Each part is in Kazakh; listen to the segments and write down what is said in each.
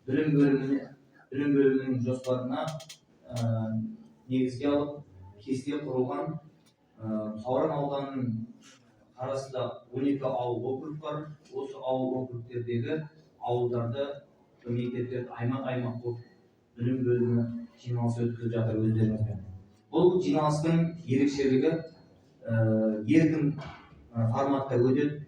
білім бөлімінің жоспарына негізге алып кесте құрылған Сауран ауданының арасында 12 ауыл округ бар. Осы ауыл округтердегі ауылдарды мектептерді аймақ болып білім бөлімі жиналыс өткізіп жатыр өздеріңізбен. Бұл жиналыстың ерекшелігі еркін форматта өтеді.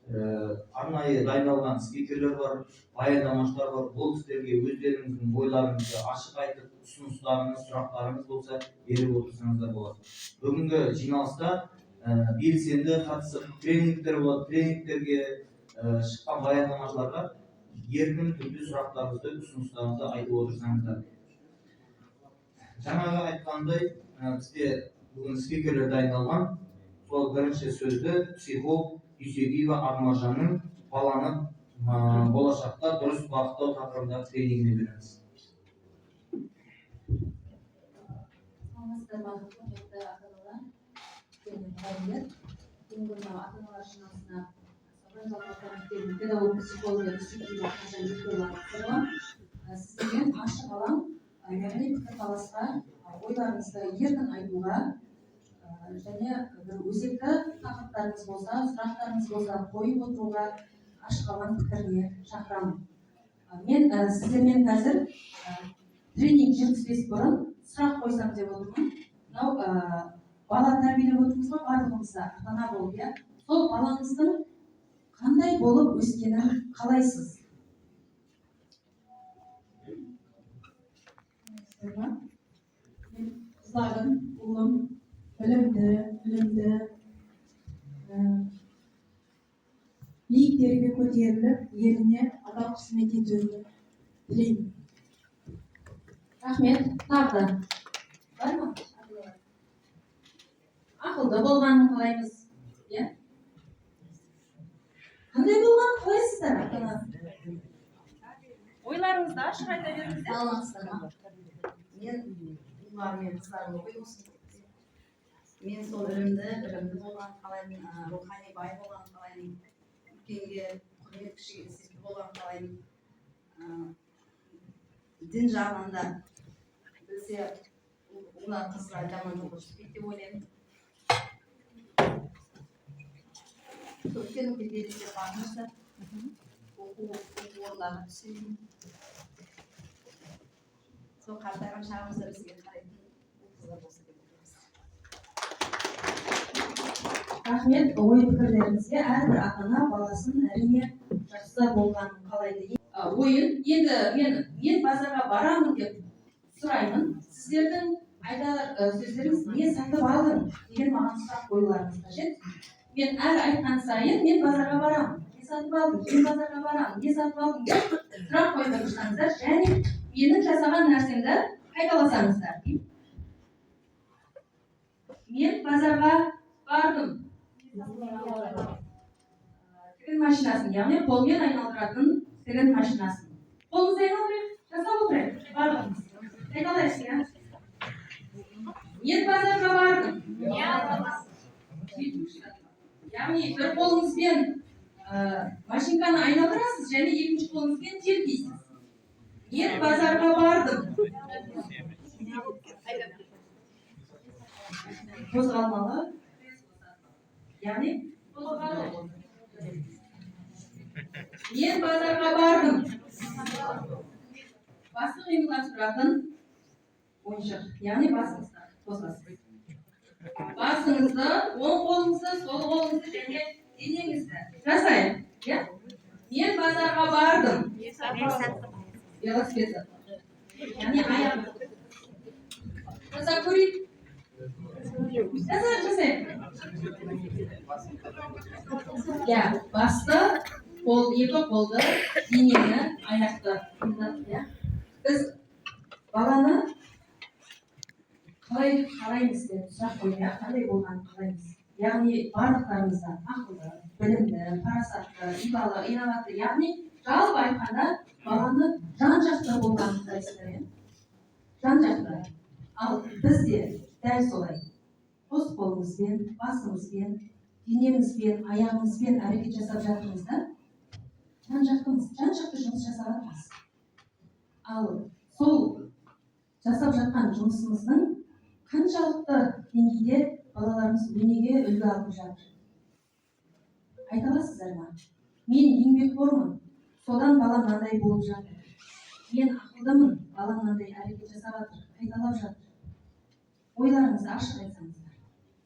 Арнайы дайындалған спикерлер бар, баяндамашылар бар. Бұл сіздерге өздеріңіздің ойларыңызды ашық айтып, ұсыныстарыңыз, сұрақтарыңыз болса беріп отырсаңыздар болады. Бүгінгі жиналыста белсенді қатысып тренингтер болады. Тренингтерге шыққан баяндамашыларға еркін түрде сұрақтарыңызды, ұсыныстарыңызды айтып отырсаңыздар. Жаңағы айтқандай бізде бүгін спикерлер дайындалған. Сол бірінші сөзді психолог Дүйсегиева Ақмаржанның баланы болашақта дұрыс бағыттау тақырыбында тренингіне береміз. Саламатсыздар ма, құрметті ата-аналар, мұғалімдер. Бүгінгі ата-аналар жиналысына Сауран жалпы мектебінің педагог психологы Дүйсегиева Ақмаржан сіздермен ашық алаң, яғни пікірталасқа, ойларыңызды еркін айтуға және бір өзекті тақырыптарыңыз болса, сұрақтарыңыз болса қойып отыруға ашық алаң пікіріне шақырамын. Мен сіздермен қазір тренинг жүргізбес бұрын сұрақ қойсам деп отырмын. Мынау бала тәрбиелеп отырмыз ғой, барлығымызда ата-ана болып, иә? Сол балаңыздың қандай болып өскенін қалайсыз? Қыздарым, ұлым білімді, биіктерге көтеріліп, еліне адал қызмет етуін тілеймін. Рахмет. Тағы бар ма? Ақылды болғанын қалаймыз, иә? Қандай болғанын қалайсыздар, ата-ана? Ойларыңызды ашық айта беріңіздер. Саламатсыздар ма? Мен ұлармен қыздарым ой болсын. Мен сол білімді болған қалаймын, рухани бай болған қалаймын, үлкенге құрмет, кішіге ісепті болған қалаймын. Дін жағынан да білсе, олар қызға жаман жолға түспейді деп ойлаймын. Үлкен беделге барыңыздар, оқу орындарға түсемін. Сол қартайған шағымызда бізге қарайтын қыздар болса деп ойлаймыз. Рахмет, ой пікірлеріңізге. Әрбір ата-ана баласын әрине жақсы болғанын қалайды. Ойын, енді мен базарға барамын деп сұраймын. Сіздердің айтар сөздеріңіз не сатып алдың деген маған сұрақ қоюларыңыз қажет. Мен әр айтқан сайын мен базарға барамын. Не сатып алдың? Мен базарға барамын. Не сатып алдың? деп сұрақ қойып тұрсаңыздар, және менің жасаған нәрсемді қайталасаңыздар. Мен базарға бардым. Тігін машинасын, яғни қолмен айналдыратын тігін машинасын. Қолымызды айналдырайық, жасап отырайық. Барлығымыз. Қайталайық, иә? Мен базарға бардым. Яғни бір қолыңызбен машинканы айналдырасыз, және екінші қолыңызбен тербейсіз. Мен базарға бардым. Қозғалмалы. Яғни қозғалмалы. Мен базарға бардым. Басты қимылдастыратын ойыншық. Яғни басыңызды қозғасыз. Басыңызды, оң қолыңызды, сол қолыңызды және денеңізді жасайық. Мен базарға бардым. Велосипед. Яғни аяғым. Жасап көрейік. Жасайық. Басты, екі қолды, денені, аяқты. Біз баланы қалай қараймыз деп сұрақ қойып, қандай болғанын қалаймыз. Яғни барлықтарымызда ақылды, білімді, парасатты, ибалы, инабатты, яғни жалпы айтқанда баланы жан-жақты болғанын қалайсыздар, иә? Жан-жақты. Ал бізде дәл солай. Қос қолымызбен, басымызбен, денемізбен, аяғымызбен әрекет жасап жатырмыз да, жан-жақты жұмыс жасап жатырмыз. Ал сол жасап жатқан жұмысымыздың қаншалықты деңгейде балаларымыз өнеге үлгі алып жатыр? Айта аласыздар ма? Мен еңбекқормын, содан балам мынандай болып жатыр. Мен ақылдымын, балам мынандай әрекет жасап жатыр, қайталап жатыр. Ойларыңызды ашық айтсаңыздар.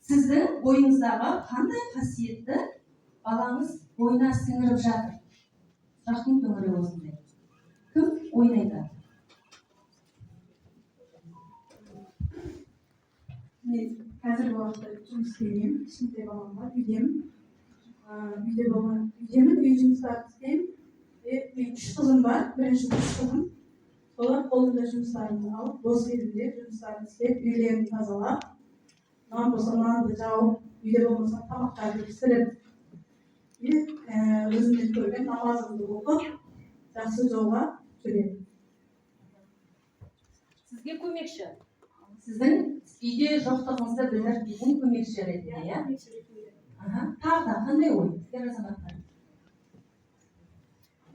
Сіздің бойыңыздағы қандай қасиетті балаңыз бойына сіңіріп жатыр? Сұрақтың төңірегі осындай. Кім ойнайды? Мен қазіргі уақытта жұмыс істемеймін. Кішкентай балам бар, үйдемін. Үйдемін, үй жұмыстарын істеймін. Мен 3 қызым бар, бірінші 3 қызым. Олар қолында жұмыстарымды алып, бос кезінде жұмыстарын істеп, үйлерін тазалап, нан болса нанды жауып, үйде болмаса тамақтарды пісіріп, өзімнен көрген намазымды оқып, жақсы жолға жүремін. Сізге көмекші. Сіздің үйде жоқтығыңызды білдіртпейтін көмекші ретінде, иә? Тағы да қандай ой? Сіздер азаматтар.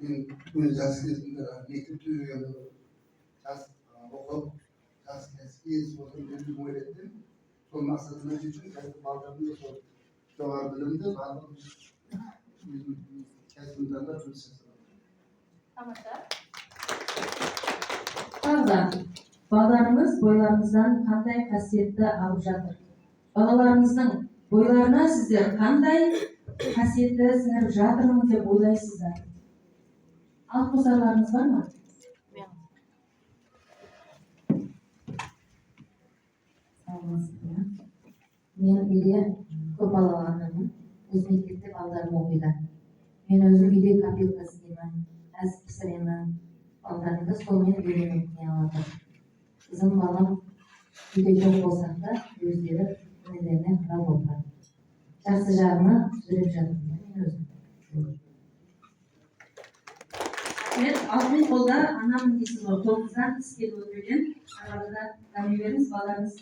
Мен өз жас кезімде мектепте жүргенде жас оқып, жас кәсіпке өзім ойлайтын. Сол мақсатыма жету үшін қазір балаларымды сол жоғары білімді барлығын өзім кәсібімді таңдап жұмыс жасаймын. Тамаша. Тағы да балаларыңыз бойларыңыздан қандай қасиетті алып жатыр? Балаларыңыздың бойларына сіздер қандай қасиетті сіңіріп жатырмын деп ойлайсыздар? Алып қосарларыңыз бар ма? Мен үйде көп балалы анамын. Өз мектепте балдарым оқиды. Мен өзім үйде копилка істеймін, әзір пісіремін. Балдарымды солмен үйреніп не алады. Қызым балам үйде жоқ болсақ та өздері өнерлеріне қарап отырады. Жақсы жағына жүріп жатырмын мен өзім. Алтын қолда анамын дейсіз ғой, қолыңыздан іс келіп отырген арада дами беріңіз, балдарыңыз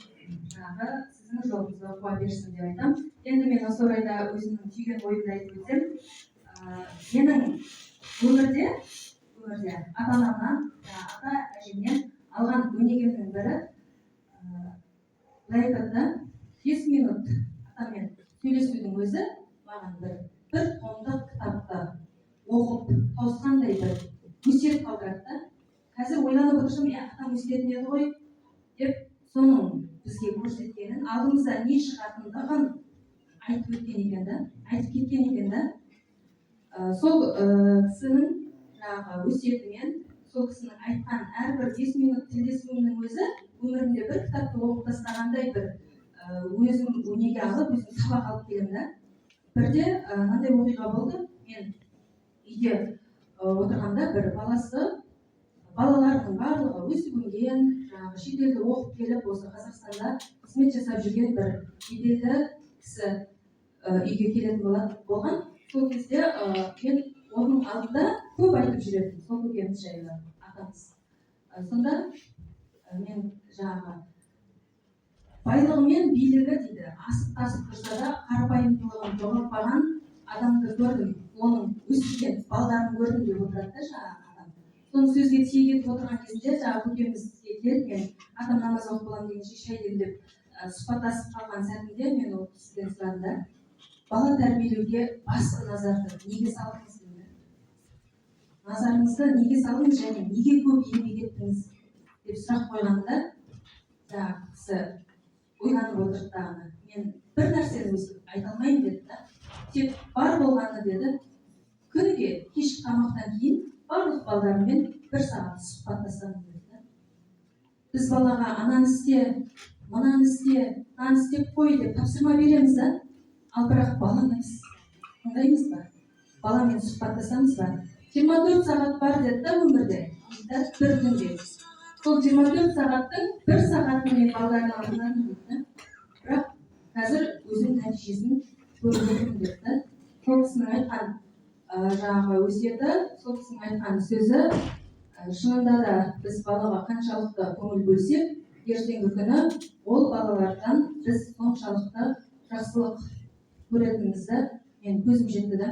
жаңағы сіздің жолыңызды қуа берсін деп айтам. Енді мен осы орайда өзімнің түйген ойымды айтып өтсем, менің өмірде ата-анамнан, ата-әжемнен алған өнегемнің бірі, былай айтқанда 5 минут атамен сөйлесудің өзі маған бір томдық кітапты оқып тауысқандай бір өсиет қалдырады да. Қазір ойланып отырсам, атам өсиетін еді ғой деп, соның бізге көрсеткенін, алдымызда не шығатындығын айтып кеткен екен да. Сол кісінің жаңағы өсиетімен, сол кісінің айтқан әрбір 5 минут тілдесуінің өзі өмірімде бір кітапты оқып тастағандай бір өзім өнеге алып, өзім сабақ алып келемін да. Бірде мынандай оқиға болды. Мен үйде отырғанда бір балалардың барлығы өсіп өнген, жаңағы шетелде оқып келіп, осы Қазақстанда қызмет жасап жүрген бір беделді кісі үйге келетін болған. Сол кезде мен оның алдында көп айтып жүретін, сол көкеміз жайлы атамыз. Сонда мен жаңағы байлығы мен билігі дейді, асып-тасып тұрса да қарапайымдылығын жоғалтпаған адамды көрдім, оның өскен балдарын көрдім деп отырады да жаңағы адам. Соны сөзге тиек етіп отырған кезінде жаңағы көкемізге келіп, мен атам намаз оқып боламын дегенше шай демдеп сұхбаттасып қалған сәтінде мен ол кісіден сұрадым да, бала тәрбиелеуге басты назарды неге салдыңыз дейді. Назарыңызды неге салдыңыз және неге көп еңбек еттіңіз деп сұрақ қойғанда, жаңағы кісі ойланып отырды дағыны. Мен бір нәрсені өзім айта алмаймын деді да. Тек бар болғаны деді, күніге кешкі тамақтан кейін барлық балдарыммен 1 сағат сұхбаттасамын деді. Біз балаға ананы істе, мынаны істе, мынаны істеп қой деп тапсырма береміз да, ал бірақ баланы тыңдаймыз ба? Баламен сұхбаттасамыз ба? 24 сағат бар деді да өмірде, бір күнде. Сол 24 сағаттың 1 сағатын мен балдарына арнадым деді. Бірақ қазір өзінің нәтижесін көріп отырмын деді. Сол кісінің айтқан жаңағы өсиеті, сол кісінің айтқан сөзі, шынында да біз балаға қаншалықты көңіл бөлсек, ертеңгі күні ол балалардан біз соншалықты жақсылық көретінімізді мен көзім жетті да.